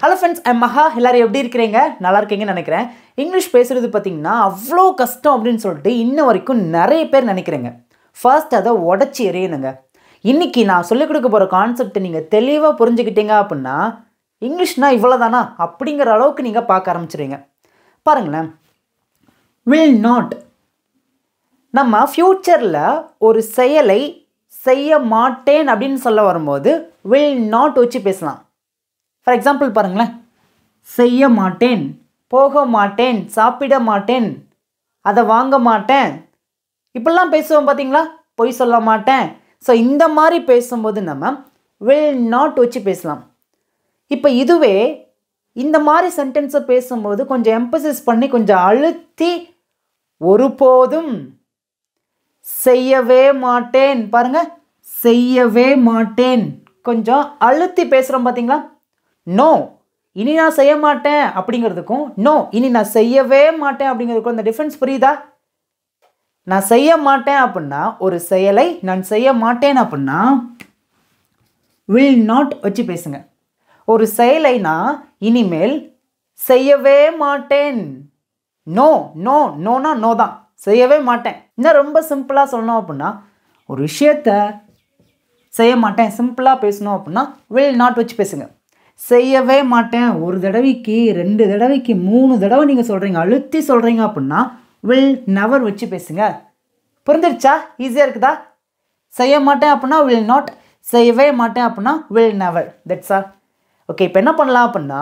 Hello friends, I'm Maha. எல்லாரும் எப்படி இருக்கீங்க? நல்லா இருக்கீங்கன்னு நினைக்கிறேன். இங்கிலீஷ் பேசுறது பாத்தீங்கன்னா அவ்ளோ கஷ்டம் அப்படினு சொல்லிட்டு இன்ன வரைக்கும் நிறைய பேர் நினைக்கிறீங்க. ஃபர்ஸ்ட் அத உடைச்சி எறியணுங்க. இன்னைக்கு நான் சொல்லிக் கொடுக்க போற கான்செப்ட் நீங்க தெளிவா புரிஞ்சுக்கிட்டீங்க அப்படினா இங்கிலீஷ்னா இவ்வளவுதானா அப்படிங்கற அளவுக்கு நீங்க பார்க்க ஆரம்பிச்சிடுவீங்க. பாருங்களேன். will not நம்ம ஃபியூச்சர்ல ஒரு செயலை செய்ய மாட்டேன் அப்படினு சொல்ல வரும்போது will not வச்சு பேசலாம். For example பாருங்களேன். செய்ய மாட்டேன், போக மாட்டேன், சாப்பிட மாட்டேன், அதை வாங்க மாட்டேன். இப்படிலாம் பேசுவோம் பாத்தீங்களா? பொய் சொல்ல மாட்டேன். ஸோ இந்த மாதிரி பேசும்போது நம்ம will not வச்சு பேசலாம். இப்போ இதுவே இந்த மாதிரி சென்டென்ஸை பேசும்போது கொஞ்சம் எம்பசிஸ் பண்ணி கொஞ்சம் அழுத்தி ஒருபோதும் செய்யவே மாட்டேன். பாருங்க, செய்யவே மாட்டேன். கொஞ்சம் அழுத்தி பேசுகிறோம் பார்த்தீங்களா? நோ, இனி நான் செய்ய மாட்டேன் அப்படிங்கிறதுக்கும் நோ, இனி நான் செய்யவே மாட்டேன் அப்படிங்கிறதுக்கும் அந்த டிஃப்ரென்ஸ் புரியுதா? நான் செய்ய மாட்டேன் அப்படின்னா ஒரு செயலை நான் செய்ய மாட்டேன் அப்படின்னா will not வச்சு பேசுங்க. ஒரு செயலை நான் இனிமேல் செய்யவே மாட்டேன். நோ நோ நோனா நோ தான், செய்யவே மாட்டேன். இன்னும் ரொம்ப சிம்பிளாக சொல்லணும் அப்படின்னா ஒரு விஷயத்தை செய்ய மாட்டேன் சிம்பிளாக பேசணும் அப்படின்னா will not வச்சு பேசுங்க. செய்யவே மாட்டேன் ஒரு தடவைக்கு 2 தடவைக்கு 3 தடவை நீங்கள் சொல்கிறீங்க, அழுத்தி சொல்கிறீங்க அப்படின்னா will never வச்சு பேசுங்க. புரிஞ்சிருச்சா? ஈஸியாக இருக்குதா? செய்ய மாட்டேன் அப்படின்னா will not, செய்யவே மாட்டேன் அப்படின்னா will never. That's all. Okay, இப்போ என்ன பண்ணலாம் அப்படின்னா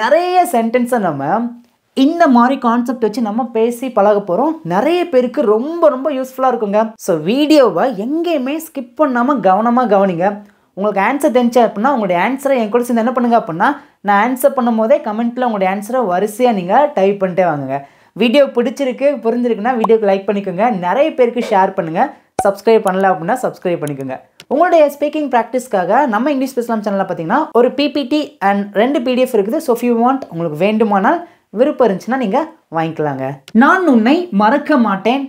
நிறைய சென்டென்ஸை நம்ம இந்த மாதிரி கான்செப்ட் வச்சு நம்ம பேசி பழக போகிறோம். நிறைய பேருக்கு ரொம்ப ரொம்ப யூஸ்ஃபுல்லாக இருக்குங்க. ஸோ வீடியோவை எங்கேயுமே ஸ்கிப் பண்ணாமல் கவனமாக கவனிங்க. உங்களுக்கு ஆன்சர் தெரிஞ்சா அப்படின்னா உங்களுடைய ஆன்சரை என் கூட சேர்ந்து என்ன பண்ணுங்க அப்படின்னா நான் ஆன்சர் பண்ணும் போதே கமெண்ட்டில் உங்களுடைய ஆன்சரை வரிசையாக நீங்கள் டைப் பண்ணிட்டே வாங்குங்க. வீடியோ பிடிச்சிருக்கு புரிஞ்சிருக்குன்னா வீடியோக்கு லைக் பண்ணிக்கோங்க. நிறைய பேருக்கு ஷேர் பண்ணுங்கள். சப்ஸ்கிரைப் பண்ணல அப்படின்னா சப்ஸ்கிரைப் பண்ணிக்கோங்க. உங்களுடைய ஸ்பீக்கிங் ப்ராக்டிஸ்க்காக நம்ம இங்கிலீஷ் பேசலாம் சேனலில் பார்த்தீங்கன்னா ஒரு பிபிடி அண்ட் 2 PDF இருக்குது. ஸோ இஃப் யூ வாண்ட், உங்களுக்கு வேண்டுமானால் விருப்பம் இருந்துச்சுன்னா நீங்கள் வாங்கிக்கலாங்க. நான் உன்னை மறக்க மாட்டேன்.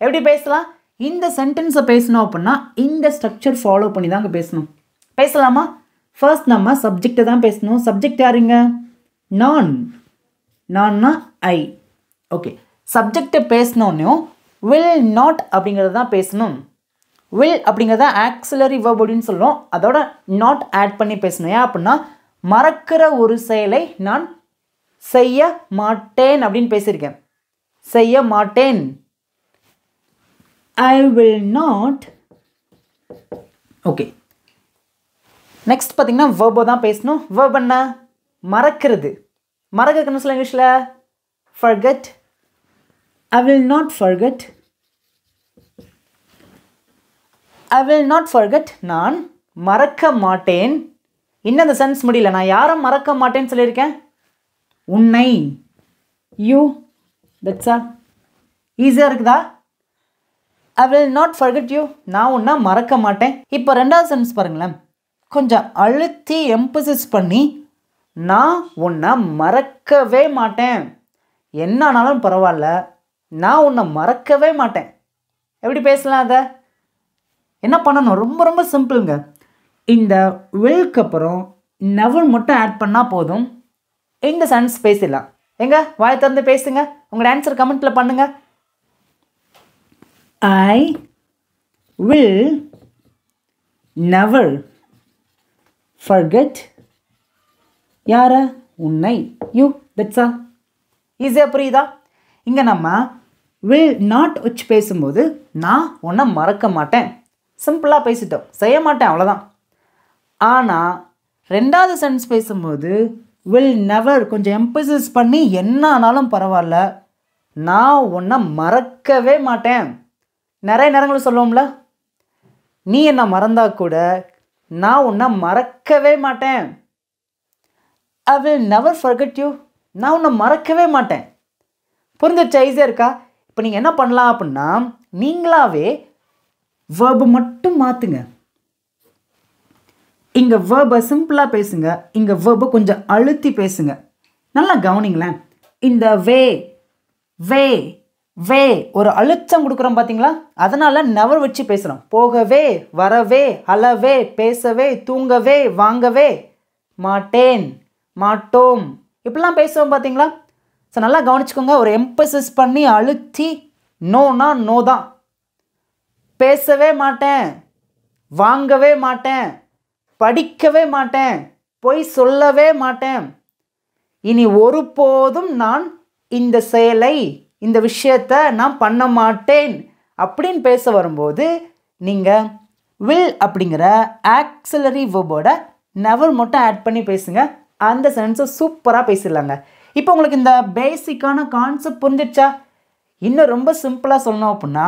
எப்படி பேசலாம்? இந்த சென்டென்ஸை பேசணும் அப்படின்னா இந்த ஸ்ட்ரக்சர் ஃபாலோ பண்ணி தாங்க பேசணும். பேசலாமா? ஃபர்ஸ்ட் நம்ம சப்ஜெக்டை தான் பேசணும். சப்ஜெக்ட் யாருங்க? நான். நான்னா ஐ. ஓகே, சப்ஜெக்டை பேசினோன்னையும் will not அப்படிங்கிறது தான் பேசணும். will அப்படிங்கிறத ஆக்சிலரி verb அப்படின்னு சொல்லுவோம். அதோட not ஆட் பண்ணி பேசணும். ஏன் அப்படின்னா மறக்கிற ஒரு செயலை நான் செய்ய மாட்டேன் அப்படின்னு பேசியிருக்கேன். செய்ய மாட்டேன். I will not. Okay, next பார்த்தீங்கன்னா verb தான் பேசணும். verb என்ன? மறக்கிறது. மறக்க என்ன சொல்ல இங்கிலீஷில்? forget. I will not forget. I will not forget. நான் மறக்க மாட்டேன். இன்னும் அந்த சென்ஸ் முடியல. நான் யாரை மறக்க மாட்டேன்னு சொல்லியிருக்கேன்? உன்னை. யூ. That's all. ஈஸியாக இருக்குதா? I will not forget you. நான் உன்னை மறக்க மாட்டேன். இப்போ ரெண்டாவது சென்ஸ் பாருங்களேன். கொஞ்சம் அழுத்தி எம்பசிஸ் பண்ணி நான் உன்னை மறக்கவே மாட்டேன். என்ன ஆனாலும் பரவாயில்ல, நான் உன்னை மறக்கவே மாட்டேன். எப்படி பேசலாம்? அதை என்ன பண்ணணும்? ரொம்ப ரொம்ப சிம்பிளுங்க. இந்த willக்கு அப்புறம் never மட்டும் ஆட் பண்ணால் போதும். இந்த சென்ஸ் பேசிடலாம். எங்க வாய் திறந்து பேசுங்க. உங்களோட ஆன்சர் கமெண்ட்டில் பண்ணுங்க. I will never forget. யார? உன்னை. யூ. That's all. ஈஸியாக புரியுதா? இங்கே நம்ம will not வச்சு பேசும்போது நான் உன்னை மறக்க மாட்டேன் சிம்பிளாக பேசிட்டோம். செய்ய மாட்டேன், அவ்வளோதான். ஆனால் ரெண்டாவது சென்ஸ் பேசும்போது will never கொஞ்சம் எம்பசிஸ் பண்ணி என்ன ஆனாலும் பரவாயில்ல, நான் உன்னை மறக்கவே மாட்டேன். நிறைய நேரங்கள் சொல்லுவோம்ல, நீ என்ன மறந்தா கூட நான் உன்னை மறக்கவே மாட்டேன். I will never forget you. நான் உன்னை மறக்கவே மாட்டேன். புரிஞ்சிருச்சா? ஈஸியாக இருக்கா? இப்போ நீங்கள் என்ன பண்ணலாம் அப்படின்னா நீங்களாவே verb மட்டும் மாற்றுங்க. இங்கே verb சிம்பிளாக பேசுங்க, இங்கே verb கொஞ்சம் அழுத்தி பேசுங்க. நல்லா கவனிங்களேன். இந்த வே வே வே ஒரு அழுத்தம் கொடுக்குறோம் பார்த்தீங்களா? அதனால் நெவர் வச்சு பேசுகிறோம். போகவே, வரவே, அளவே, பேசவே, தூங்கவே, வாங்கவே மாட்டேன், மாட்டோம் இப்படிலாம் பேசுவோம் பார்த்தீங்களா? ஸோ நல்லா கவனிச்சுக்கோங்க. ஒரு எம்பசிஸ் பண்ணி அழுத்தி நோனா நோ தான். பேசவே மாட்டேன், வாங்கவே மாட்டேன், படிக்கவே மாட்டேன், பொய் சொல்லவே மாட்டேன், இனி ஒருபோதும் நான் இந்த செயலை இந்த விஷயத்தை நான் பண்ண மாட்டேன் அப்படின்னு பேச வரும்போது நீங்கள் வில் அப்படிங்கிற ஆக்சிலரி வெர்போட நெவர் மட்டும் ஆட் பண்ணி பேசுங்க. அந்த சென்ஸை சூப்பராக பேசிடலாங்க. இப்போ உங்களுக்கு இந்த பேசிக்கான கான்செப்ட் புரிஞ்சிடுச்சா? இன்னும் ரொம்ப சிம்பிளாக சொல்லணும் அப்படின்னா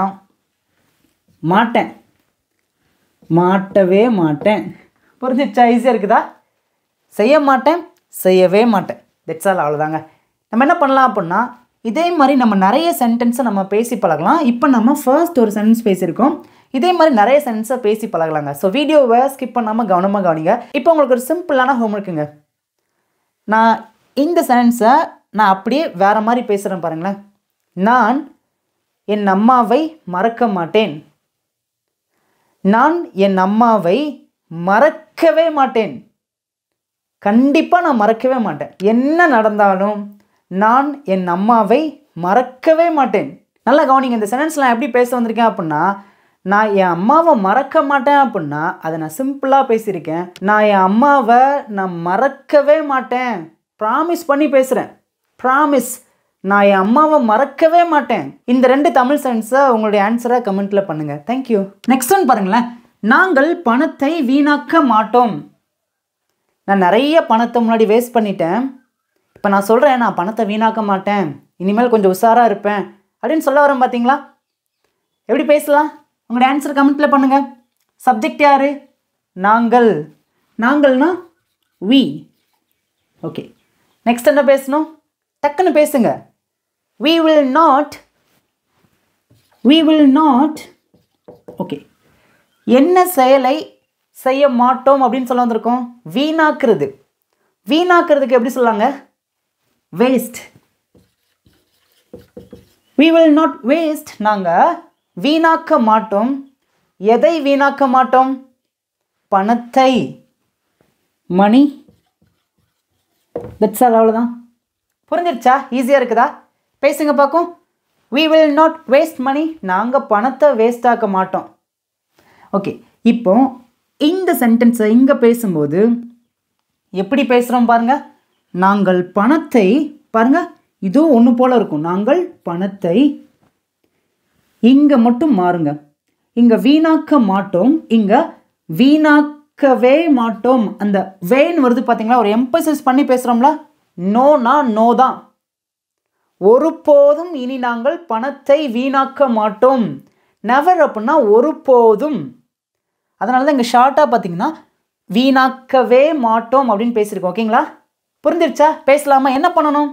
மாட்டேன், மாட்டவே மாட்டேன். புரிஞ்சிடுச்சா? ஈஸியாக இருக்குதா? செய்ய மாட்டேன், செய்யவே மாட்டேன். That's all. அவ்வளோதாங்க. நம்ம என்ன பண்ணலாம் அப்படின்னா இதே மாதிரி நம்ம நிறைய சென்டென்ஸை நம்ம பேசி பழகலாம். இப்போ நம்ம ஃபர்ஸ்ட் ஒரு சென்டென்ஸ் பேசியிருக்கோம். இதே மாதிரி நிறைய சென்டென்ஸை பேசி பழகலாங்க. ஸோ வீடியோவை ஸ்கிப் பண்ணாமல் கவனமாக கவனிங்க. இப்போ உங்களுக்கு ஒரு சிம்பிளான ஹோம்ஒர்க்குங்க. நான் இந்த சென்டென்ஸை நான் அப்படியே வேறு மாதிரி பேசுகிறேன் பாருங்களேன். நான் என் அம்மாவை மறக்க மாட்டேன். நான் என் அம்மாவை மறக்கவே மாட்டேன். கண்டிப்பாக நான் மறக்கவே மாட்டேன். என்ன நடந்தாலும் நான் என் அம்மாவை மறக்கவே மாட்டேன். நல்லா கவனிங்க. இந்த சென்டென்ஸ் நான் எப்படி பேச வந்திருக்கேன் அப்படின்னா நான் என் அம்மாவை மறக்க மாட்டேன் அப்படின்னா அதை நான் சிம்பிளாக பேசியிருக்கேன். நான் என் அம்மாவை நான் மறக்கவே மாட்டேன். ப்ராமிஸ் பண்ணி பேசுகிறேன். ப்ராமிஸ். நான் என் அம்மாவை மறக்கவே மாட்டேன். இந்த 2 தமிழ் சென்டென்ஸை உங்களுடைய ஆன்சரை கமெண்ட்டில் பண்ணுங்கள். தேங்க்யூ. நெக்ஸ்ட் ஒன் பாருங்களேன். நாங்கள் பணத்தை வீணாக்க மாட்டோம். நான் நிறைய பணத்தை முன்னாடி வேஸ்ட் பண்ணிட்டேன். இப்போ நான் சொல்கிறேன் நான் பணத்தை வீணாக்க மாட்டேன், இனிமேல் கொஞ்சம் உஷாராக இருப்பேன் அப்படின்னு சொல்ல வரேன் பார்த்தீங்களா? எப்படி பேசலாம்? உங்களுடைய ஆன்சர் கமெண்ட்டில் பண்ணுங்கள். சப்ஜெக்ட் யார்? நாங்கள். நாங்கள்னா வி. ஓகே, நெக்ஸ்ட் என்ன பேசணும்? டக்குன்னு பேசுங்க. we will not. ஓகே, என்ன செயலை செய்ய மாட்டோம் அப்படின்னு சொல்ல வந்திருக்கோம்? வீணாக்குறது. வீணாக்குறதுக்கு எப்படி சொல்லாங்க? Waste. we will not waste. நாங்கள் வீணாக்க மாட்டோம். எதை வீணாக்க மாட்டோம்? பணத்தை. மணி. That's all. அவ்வளோதான். புரிஞ்சிருச்சா? ஈஸியாக இருக்குதா? பேசுங்க பார்க்கும். we will not waste money. நாங்கள் பணத்தை வேஸ்ட் ஆக்க மாட்டோம். ஓகே, இப்போ இந்த சென்டென்ஸை இங்கே பேசும்போது எப்படி பேசுகிறோம் பாருங்கள். நாங்கள் பணத்தை, பாருங்கள் இதுவும் ஒன்று போல் இருக்கும். நாங்கள் பணத்தை, இங்கே மட்டும் மாறுங்க. இங்கே வீணாக்க மாட்டோம், இங்கே வீணாக்கவே மாட்டோம். அந்த வேன் வருது பார்த்தீங்களா? ஒரு எம்பசிஸ் பண்ணி பேசுகிறோம்ல. நோனா நோ தான். ஒருபோதும் இனி நாங்கள் பணத்தை வீணாக்க மாட்டோம். நெவர் அப்படின்னா ஒருபோதும். அதனால தான் இங்கே ஷார்ட்டாக பார்த்தீங்கன்னா வீணாக்கவே மாட்டோம் அப்படின்னு பேசியிருக்கோம். ஓகேங்களா? புரிஞ்சிருச்சா? பேசலாமா? என்ன பண்ணணும்?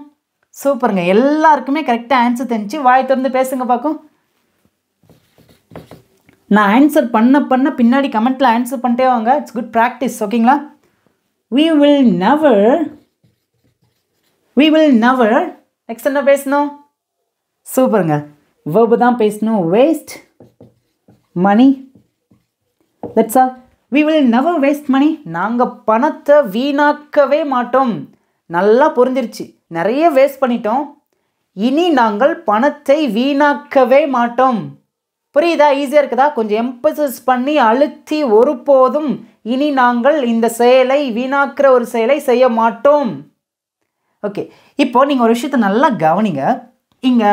சூப்பருங்க. எல்லாருக்குமே கரெக்டாக ஆன்சர் தெரிஞ்சு வாய் திறந்து பேசுங்க பார்க்கும். நான் ஆன்சர் பண்ண பின்னாடி கமெண்ட்டில் ஆன்சர் பண்ணிட்டே வாங்க. It's good practice. ஓகேங்களா? we will never. நெக்ஸ்ட் என்ன பேசணும்? சூப்பருங்க. verb தான் பேசணும். waste money. that's all. we will never waste money. நாங்கள் பணத்தை வீணாக்கவே மாட்டோம். நல்லா புரிஞ்சிருச்சு. நிறைய வேஸ்ட் பண்ணிட்டோம், இனி நாங்கள் பணத்தை வீணாக்கவே மாட்டோம். புரியுதா? ஈஸியாக இருக்குதா? கொஞ்சம் எம்பசிஸ் பண்ணி அழுத்தி ஒருபோதும் இனி நாங்கள் இந்த செயலை வீணாக்குற ஒரு செயலை செய்ய மாட்டோம். ஓகே, இப்போ நீங்கள் ஒரு விஷயத்தை நல்லா கவனிங்க. இங்கே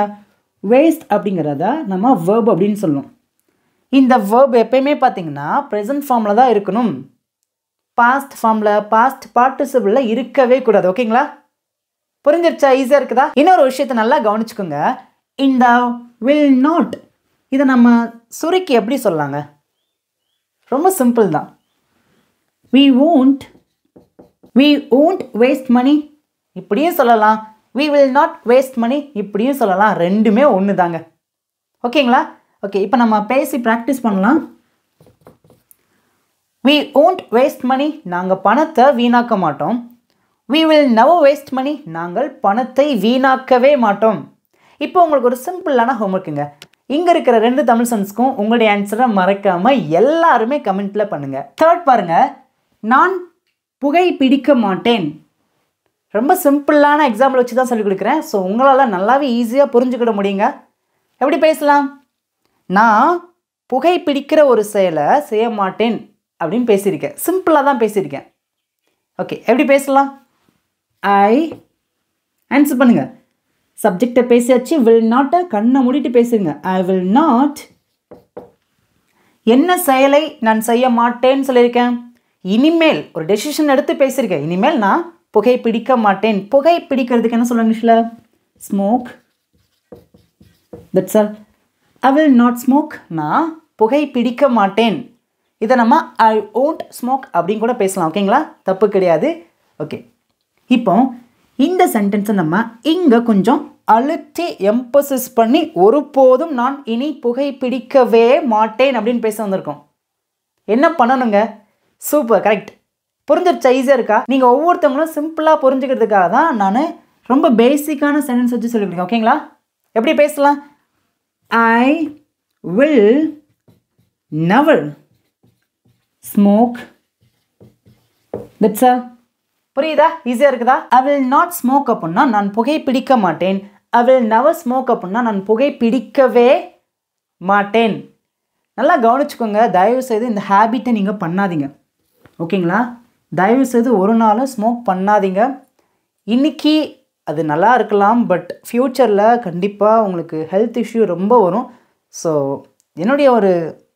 வேஸ்ட் அப்படிங்கிறத நம்ம verb அப்படின்னு சொல்லுவோம். இந்த verb எப்பயுமே பார்த்தீங்கன்னா ப்ரெசன்ட் ஃபார்மில் தான் இருக்கணும். பாஸ்ட் ஃபார்மில், பாஸ்ட் பார்ட்டிசிபிளில் இருக்கவே கூடாது. ஓகேங்களா? புரிஞ்சிருச்சா? ஈஸியாக இருக்குதா? இன்னொரு விஷயத்தை நல்லா கவனிச்சுக்கோங்க. இந்த will not இதை நம்ம சுருக்கி எப்படி சொல்லலாங்க? ரொம்ப சிம்பிள் தான். we won't waste money இப்படியும் சொல்லலாம். we will not waste money இப்படியும் சொல்லலாம். ரெண்டுமே ஒன்று தாங்க. ஓகேங்களா? ஓகே, இப்போ நம்ம பேசி ப்ராக்டிஸ் பண்ணலாம். we won't waste money நாங்கள் பணத்தை வீணாக்க மாட்டோம். we will never waste money நாங்கள் பணத்தை வீணாக்கவே மாட்டோம். இப்போ உங்களுக்கு ஒரு சிம்பிளான ஹோம்ஒர்க்குங்க. இங்கே இருக்கிற 2 தமிழ் சென்ஸ்க்கும் உங்களுடைய ஆன்சரை மறக்காமல் எல்லாருமே கமெண்ட்டில் பண்ணுங்கள். தேர்ட் பாருங்கள். நான் புகை பிடிக்க மாட்டேன். ரொம்ப சிம்பிளான எக்ஸாம்பிள் வச்சு தான் சொல்லிக் கொடுக்குறேன். ஸோ உங்களால் நல்லாவே ஈஸியாக புரிஞ்சுக்கிட முடியுங்க. எப்படி பேசலாம்? நான் புகைப்பிடிக்கிற ஒரு செயலை செய்ய மாட்டேன் அப்படின்னு பேசியிருக்கேன். சிம்பிளாக தான் பேசியிருக்கேன். ஓகே, எப்படி பேசலாம்? ஐ ஆன்சர் பண்ணுங்கள். சப்ஜெக்டை பேசியாச்சு. வில் நாட்டை கண்ணை மூடிட்டு பேசுங்க. ஐ வில் நாட். என்ன செயலை நான் செய்ய மாட்டேன்னு சொல்லியிருக்கேன்? இனிமேல் ஒரு டெசிஷன் எடுத்து பேசியிருக்கேன். இனிமேல் நான் புகை பிடிக்க மாட்டேன். புகை பிடிக்கிறதுக்கு என்ன சொல்லுவாங்க இங்கிலீஷில்? Smoke. That's all. I will not smoke. நான் புகை பிடிக்க மாட்டேன். இதை நம்ம ஐ ஓன்ட் ஸ்மோக் அப்படின்னு கூட பேசலாம். ஓகேங்களா? தப்பு கிடையாது. ஓகே, இப்போ இந்த சென்டென்ஸை நம்ம இங்கே கொஞ்சம் அழுத்தி எம்பசிஸ் பண்ணி ஒருபோதும் நான் இனி புகை பிடிக்கவே மாட்டேன் அப்படின்னு பேச வந்திருக்கோம். என்ன பண்ணணுங்க? Super, correct. புரிஞ்சிருச்சா? ஈஸியாக இருக்கா? நீங்கள் ஒவ்வொருத்தவங்களும் சிம்பிளாக புரிஞ்சுக்கிறதுக்காக தான் நான் ரொம்ப பேசிக்கான சென்டென்ஸ் வச்சு சொல்லிக் கொடுக்கேன். ஓகேங்களா? எப்படி பேசலாம்? ஐ will never smoke. That's all. புரியுதா? ஈஸியாக இருக்குதா? ஐ வில் நாட் ஸ்மோக் அப்படின்னா நான் புகை பிடிக்க மாட்டேன். ஐ வில் நெவர் ஸ்மோக் அப்படின்னா நான் புகை பிடிக்கவே மாட்டேன். நல்லா கவனிச்சுக்கோங்க. தயவுசெய்து இந்த ஹேபிட்டை நீங்கள் பண்ணாதீங்க. ஓகேங்களா? தயவுசெய்து ஒரு நாளும் ஸ்மோக் பண்ணாதீங்க. இன்றைக்கி அது நல்லா இருக்கலாம், பட் ஃப்யூச்சரில் கண்டிப்பாக உங்களுக்கு ஹெல்த் இஷ்யூ ரொம்ப வரும். ஸோ என்னுடைய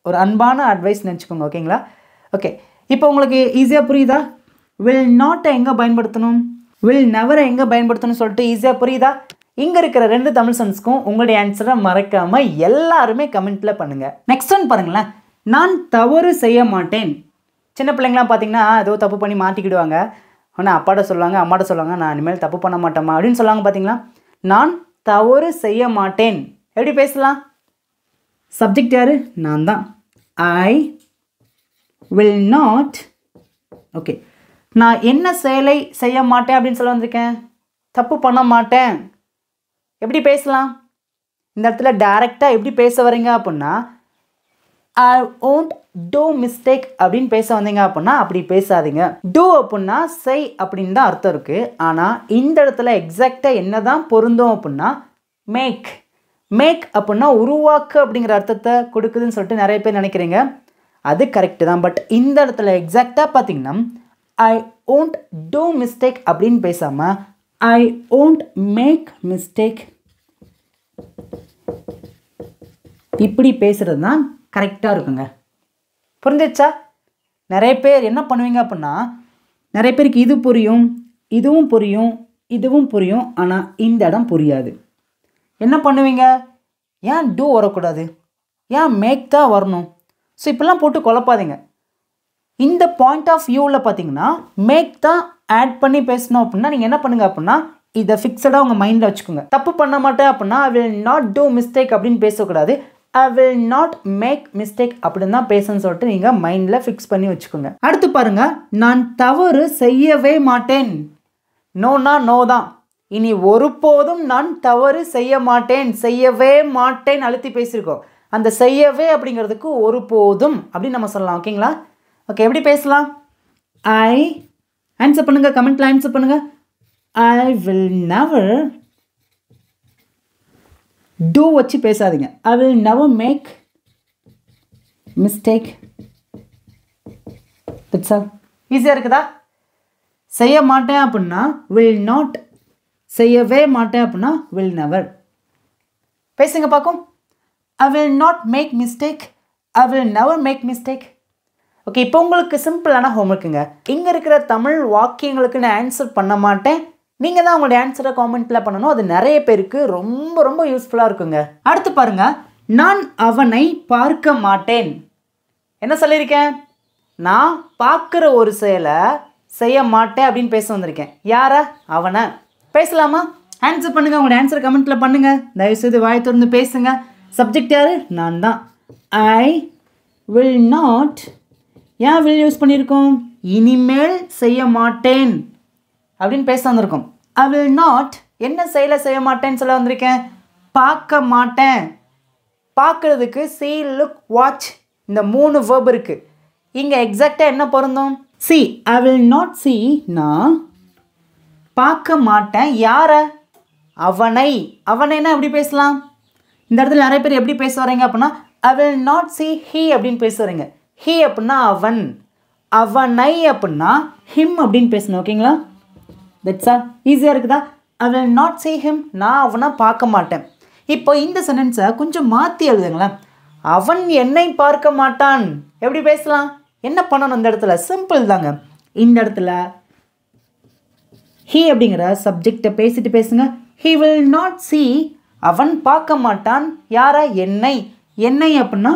ஒரு அன்பான அட்வைஸ் நினச்சிக்கோங்க. ஓகேங்களா? ஓகே, இப்போ உங்களுக்கு ஈஸியாக புரியுதா? வில் நாட்டை எங்கே பயன்படுத்தணும், வில் நெவரை எங்கே பயன்படுத்தணும்னு சொல்லிட்டு ஈஸியாக புரியுதா? இங்கே இருக்கிற 2 தமிழ் சென்ஸ்க்கும் உங்களுடைய ஆன்சரை மறக்காமல் எல்லாருமே கமெண்ட்டில் பண்ணுங்கள். நெக்ஸ்ட் ஒன் பாருங்களேன். நான் தவறு செய்ய மாட்டேன். சின்ன பிள்ளைங்களாம் பார்த்தீங்கன்னா ஏதோ தப்பு பண்ணி மாட்டிக்கிடுவாங்க. ஆனால் அப்பாட்ட சொல்லுவாங்க, அம்மாட்ட சொல்லுவாங்க, நான் இனிமேல் தப்பு பண்ண மாட்டேம்மா அப்படின்னு சொல்லுவாங்க. பார்த்தீங்களா? நான் தவறு செய்ய மாட்டேன். எப்படி பேசலாம்? சப்ஜெக்ட் யார்? நான் தான். ஐ வில் நாட். ஓகே, நான் என்ன செயலை செய்ய மாட்டேன் அப்படின்னு சொல்ல வந்திருக்கேன்? தப்பு பண்ண மாட்டேன். எப்படி பேசலாம்? இந்த இடத்துல டைரெக்டாக எப்படி பேச வரீங்க அப்படின்னா ஐ ஓன்ட் டூ மிஸ்டேக் அப்படின்னு பேச வந்தீங்க அப்படின்னா அப்படி பேசாதீங்க. டூ அப்படின்னா செய் அப்படின்னு தான் அர்த்தம் இருக்குது. ஆனால் இந்த இடத்துல எக்ஸாக்டாக என்ன தான் பொருந்தும் அப்படின்னா மேக். மேக் அப்படின்னா உருவாக்கு அப்படிங்கிற அர்த்தத்தை கொடுக்குதுன்னு சொல்லிட்டு நிறைய பேர் நினைக்கிறீங்க. அது கரெக்டு தான். பட் இந்த இடத்துல எக்ஸாக்டாக பார்த்தீங்கன்னா ஐ ஓன்ட் டூ மிஸ்டேக் அப்படின்னு பேசாமல் ஐ ஓன்ட் மேக் மிஸ்டேக் இப்படி பேசுகிறது தான் கரெக்டாக இருக்குங்க. புரிஞ்சிச்சா? நிறைய பேர் என்ன பண்ணுவீங்க அப்படின்னா, நிறைய பேருக்கு இது புரியும், இதுவும் புரியும், இதுவும் புரியும், ஆனால் இந்த இடம் புரியாது. என்ன பண்ணுவீங்க? ஏன் டூ வரக்கூடாது, ஏன் மேக் தான் வரணும்? ஸோ இப்படிலாம் போட்டு குழப்பாதீங்க. இந்த பாயிண்ட் ஆஃப் வியூவில் பார்த்தீங்கன்னா மேக் தான் ஆட் பண்ணி பேசணும் அப்படின்னா நீங்கள் என்ன பண்ணுங்க அப்படின்னா இதை ஃபிக்ஸடாக உங்கள் மைண்டில் வச்சுக்கோங்க. தப்பு பண்ண மாட்டேன் அப்படின்னா I will not do mistake அப்படின்னு பேசக்கூடாது. I will not make mistake அப்படின்னு தான் பேசணும்னு சொல்லிட்டு நீங்கள் மைண்டில் ஃபிக்ஸ் பண்ணி வச்சுக்கோங்க. அடுத்து பாருங்கள், நான் தவறு செய்யவே மாட்டேன். நோனா நோ தான். இனி ஒருபோதும் நான் தவறு செய்ய மாட்டேன், செய்யவே மாட்டேன் அழுத்தி பேசியிருக்கோம். அந்த செய்யவே அப்படிங்கிறதுக்கு ஒருபோதும் அப்படின்னு நம்ம சொல்லலாம். ஓகேங்களா? ஓகே, எப்படி பேசலாம்? ஐ ஆன்சர் பண்ணுங்கள், கமெண்ட்டில் ஆன்சர் பண்ணுங்கள். ஐ வில் நெவர். டூ வச்சு பேசாதீங்க. I will never make mistake. That's all. ஈஸியாக இருக்குதா? செய்ய மாட்டேன் அப்படின்னா வில் நாட், செய்யவே மாட்டேன் அப்படின்னா வில் நெவர். பேசுங்க பார்க்கும். I will not make mistake, I will never make mistake. Okay, இப்போ உங்களுக்கு சிம்பிளான ஹோம்ஒர்க்குங்க. இங்கே இருக்கிற தமிழ் வாக்கியங்களுக்கு நான் ஆன்சர் பண்ண மாட்டேன், நீங்கள் தான் உங்களுடைய ஆன்சரை காமெண்ட்டில் பண்ணணும். அது நிறைய பேருக்கு ரொம்ப ரொம்ப யூஸ்ஃபுல்லாக இருக்குங்க. அடுத்து பாருங்க, நான் அவனை பார்க்க மாட்டேன். என்ன சொல்லியிருக்கேன்? நான் பார்க்குற ஒரு செயலை செய்ய மாட்டேன் அப்படின்னு பேச வந்திருக்கேன். யாரை? அவனை. பேசலாமா? ஆன்சர் பண்ணுங்கள், உங்களுடைய ஆன்சர் கமெண்ட்டில் பண்ணுங்கள். தயவுசெய்து வாய் திறந்து பேசுங்க. சப்ஜெக்ட் யார்? நான் தான். ஐ வில் நாட். ஏன் வில் யூஸ் பண்ணியிருக்கோம்? இனிமேல் செய்ய மாட்டேன் அப்படின்னு பேச வந்திருக்கோம். ஐ வில் நாட் என்ன செயலை செய்ய மாட்டேன்னு சொல்ல வந்திருக்கேன்? பார்க்க மாட்டேன். பார்க்குறதுக்கு see, look, watch இந்த 3 verb இருக்குது. இங்கே எக்ஸாக்டாக என்ன பொருந்தும்? see. I will not see. நான் பார்க்க மாட்டேன் யாரை? அவனை. அவனைன்னா எப்படி பேசலாம்? இந்த இடத்துல நிறைய பேர் எப்படி பேச வரீங்க அப்படின்னா I will not see he அப்படின்னு பேச வரீங்க. he அப்படின்னா அவன், அவனை அப்படின்னா him அப்படின்னு பேசணும். ஓகேங்களா? That's all. ஈஸியாக இருக்குதா? I will not see him, நான் அவனை பார்க்க மாட்டேன். இப்போ இந்த சென்டென்ஸை கொஞ்சம் மாற்றி எழுதுங்களேன். அவன் என்னை பார்க்க மாட்டான் எப்படி பேசலாம்? என்ன பண்ணணும் இந்த இடத்துல? சிம்பிள் தாங்க. இந்த இடத்துல he அப்படிங்கிற சப்ஜெக்டை பேசிட்டு பேசுங்க. he will not see, அவன் பார்க்க மாட்டான் யாரை? என்னை. என்னை அப்படின்னா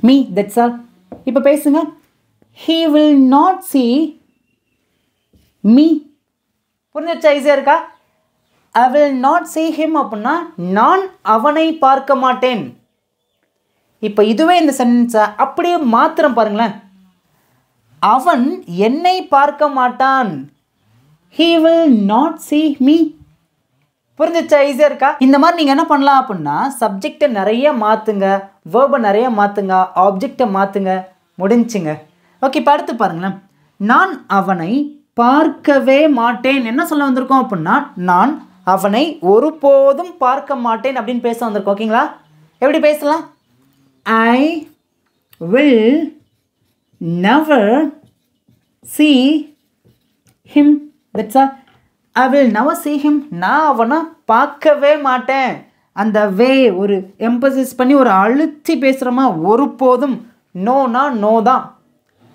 me, that's all. இப்போ பேசுங்க. he will not see me. புரிஞ்சிச்சா? ஈஸியாக இருக்கா? I will not see him அப்படின்னா நான் அவனை பார்க்க மாட்டேன். இப்போ இதுவே இந்த சென்டென்ஸை அப்படியே மாத்திரம் பாருங்களேன். அவன் என்னை பார்க்க மாட்டான். he will not see me. புரிஞ்சிச்சா? ஈஸியாக இருக்கா? இந்த மாதிரி நீங்கள் என்ன பண்ணலாம் அப்படின்னா சப்ஜெக்டை நிறைய மாற்றுங்க, வேர்பை நிறைய மாற்றுங்க, ஆப்ஜெக்டை மாற்றுங்க, முடிஞ்சுங்க. ஓகே, இப்போ அடுத்து பாருங்களேன். நான் அவனை பார்க்கவே மாட்டேன். என்ன சொல்ல வந்திருக்கோம் அப்படின்னா நான் அவனை ஒருபோதும் பார்க்க மாட்டேன் அப்படின்னு பேச வந்திருக்கோம். ஓகேங்களா? எப்படி பேசலாம்? I will never see him. That's all. I will never see him. நான் அவனை பார்க்கவே மாட்டேன். அந்த வே ஒரு எம்பசிஸ் பண்ணி ஒரு அழுத்தி பேசுகிறோமா? ஒருபோதும். நோனா நோ தான்,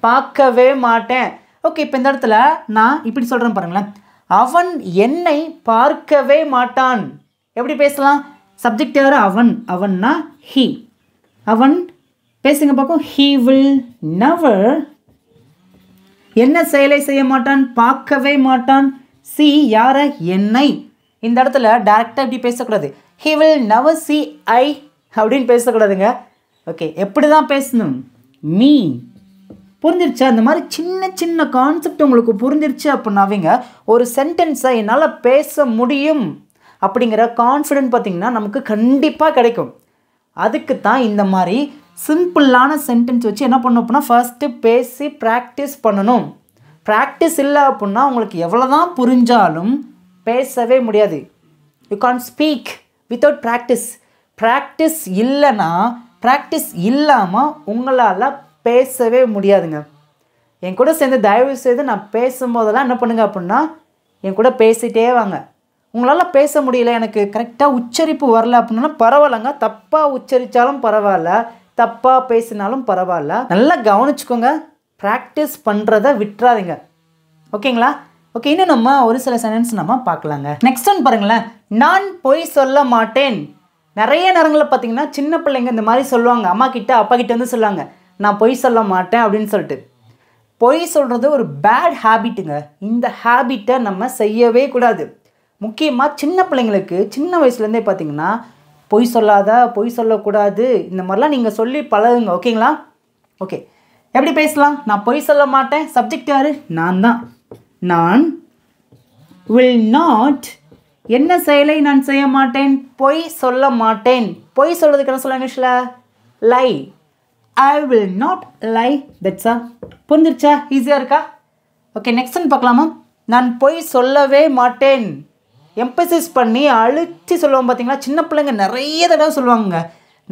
பார்க்கவே மாட்டேன். ஓகே, இப்போ இந்த இடத்துல நான் இப்படி சொல்கிறேன் பாருங்களேன். அவன் என்னை பார்க்கவே மாட்டான் எப்படி பேசலாம்? சப்ஜெக்ட் யார்? அவன். அவன்னா he. அவன் பேசுங்க பார்க்கும். he will never என்ன செயலை செய்ய மாட்டான்? பார்க்கவே மாட்டான். see யாரை? என்னை. இந்த இடத்துல டைரெக்டாக இப்படி பேசக்கூடாது. he will never see I அப்படின்னு பேசக்கூடாதுங்க. ஓகே, எப்படி தான் பேசணும்? me. புரிஞ்சிருச்சா? அந்த மாதிரி சின்ன சின்ன கான்செப்ட் உங்களுக்கு புரிஞ்சிருச்சு அப்படின்னாவிங்க ஒரு சென்டென்ஸை என்னால் பேச முடியும் அப்படிங்கிற கான்ஃபிடென்ட் பார்த்திங்கன்னா நமக்கு கண்டிப்பாக கிடைக்கும். அதுக்கு தான் இந்த மாதிரி சிம்பிளான சென்டென்ஸ் வச்சு என்ன பண்ணணும் அப்படின்னா ஃபர்ஸ்ட்டு பேசி ப்ராக்டிஸ் பண்ணணும். ப்ராக்டிஸ் இல்லை அப்படின்னா உங்களுக்கு எவ்வளோ தான் புரிஞ்சாலும் பேசவே முடியாது. You can speak without practice. Practice இல்லைன்னா, ப்ராக்டிஸ் இல்லாமல் உங்களால் பேசவே முடியாதுங்க. என் கூட சேர்ந்து தயவு செய்து நான் பேசும்போதெல்லாம் என்ன பண்ணுங்க அப்படின்னா என் கூட பேசிகிட்டே வாங்க. உங்களால் பேச முடியல, எனக்கு கரெக்டாக உச்சரிப்பு வரல அப்படின்னா பரவாயில்லைங்க. தப்பாக உச்சரித்தாலும் பரவாயில்ல, தப்பாக பேசினாலும் பரவாயில்ல. நல்லா கவனிச்சுக்கோங்க. ப்ராக்டிஸ் பண்ணுறதை விட்டுறாதீங்க. ஓகேங்களா? ஓகே, இன்னும் நம்ம ஒரு சில சென்டென்ஸ் நம்ம பார்க்கலாங்க. நெக்ஸ்ட் ஒன் பாருங்களேன். நான் பொய் சொல்ல மாட்டேன். நிறைய நேரங்களில் பார்த்தீங்கன்னா சின்ன பிள்ளைங்க இந்த மாதிரி சொல்லுவாங்க. அம்மா கிட்ட அப்பா கிட்ட வந்து சொல்லுவாங்க நான் பொய் சொல்ல மாட்டேன் அப்படின்னு சொல்லிட்டு. பொய் சொல்கிறது ஒரு பேட் ஹேபிட்டுங்க. இந்த ஹேபிட்டை நம்ம செய்யவே கூடாது. முக்கியமாக சின்ன பிள்ளைங்களுக்கு சின்ன வயசுலேருந்தே பார்த்தீங்கன்னா பொய் சொல்லாத, பொய் சொல்லக்கூடாது, இந்த மாதிரிலாம் நீங்கள் சொல்லி பழகுங்க. ஓகேங்களா? ஓகே, எப்படி பேசலாம்? நான் பொய் சொல்ல மாட்டேன். சப்ஜெக்ட் யார்? நான் தான். நான் will not என்ன செயலை நான் செய்ய மாட்டேன்? பொய் சொல்ல மாட்டேன். பொய் சொல்கிறதுக்கு என்ன சொல்ல இங்கிலீஷில்? லை. I will not lie. That's all. புரிஞ்சிருச்சா? ஈஸியாக இருக்கா? ஓகே, நெக்ஸ்ட் ஒன் பார்க்கலாமா? நான் பொய் சொல்லவே மாட்டேன். எம்பசிஸ் பண்ணி அழுத்தி சொல்லுவோம் பார்த்தீங்களா? சின்ன பிள்ளைங்க நிறைய தடவை சொல்லுவாங்க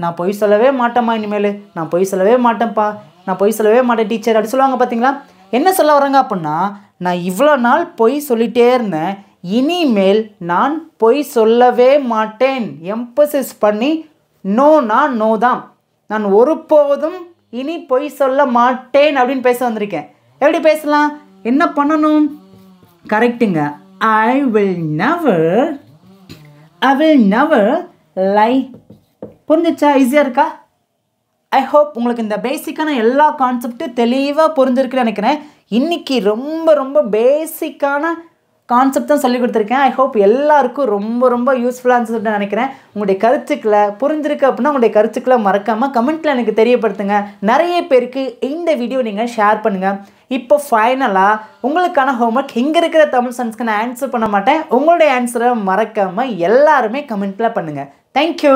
நான் பொய் சொல்லவே மாட்டேம்மா, இனிமேல் நான் பொய் சொல்லவே மாட்டேன்ப்பா, நான் பொய் சொல்லவே மாட்டேன் டீச்சர் அப்படி சொல்லுவாங்க பார்த்தீங்களா? என்ன சொல்ல வராங்க அப்படின்னா நான் இவ்வளோ நாள் பொய் சொல்லிகிட்டே இருந்தேன், இனிமேல் நான் பொய் சொல்லவே மாட்டேன். எம்பசிஸ் பண்ணி நோனா நோ தான், நான் ஒருபோதும் இனி பொய் சொல்ல மாட்டேன் அப்படின்னு பேச வந்திருக்கேன். எப்படி பேசலாம்? என்ன பண்ணணும்? கரெக்டுங்க. I will never lie. புரிஞ்சிச்சா? ஈஸியாக இருக்கா? ஐ ஹோப் உங்களுக்கு இந்த பேசிக்கான எல்லா கான்செப்டும் தெளிவாக புரிஞ்சிருக்குன்னு நினைக்கிறேன். இன்றைக்கி ரொம்ப ரொம்ப பேசிக்கான கான்செப்ட் தான் சொல்லி கொடுத்துருக்கேன். ஐ ஹோப் எல்லாருக்கும் ரொம்ப ரொம்ப யூஸ்ஃபுல்லாக இருந்துச்சுன்னு நினைக்கிறேன். உங்களுடைய கருத்துக்களை புரிஞ்சிருக்கு அப்படின்னா உங்களுடைய கருத்துக்களை மறக்காமல் கமெண்ட்டில் எனக்கு தெரியப்படுத்துங்க. நிறைய பேருக்கு இந்த வீடியோ நீங்கள் ஷேர் பண்ணுங்கள். இப்போ ஃபைனலாக உங்களுக்கான ஹோம்ஒர்க் இங்கே இருக்கிற தமிழ் சென்ஸ்க்கு நான் ஆன்சர் பண்ண மாட்டேன். உங்களுடைய ஆன்சரை மறக்காமல் எல்லாருமே கமெண்ட்டில் பண்ணுங்கள். தேங்க்யூ.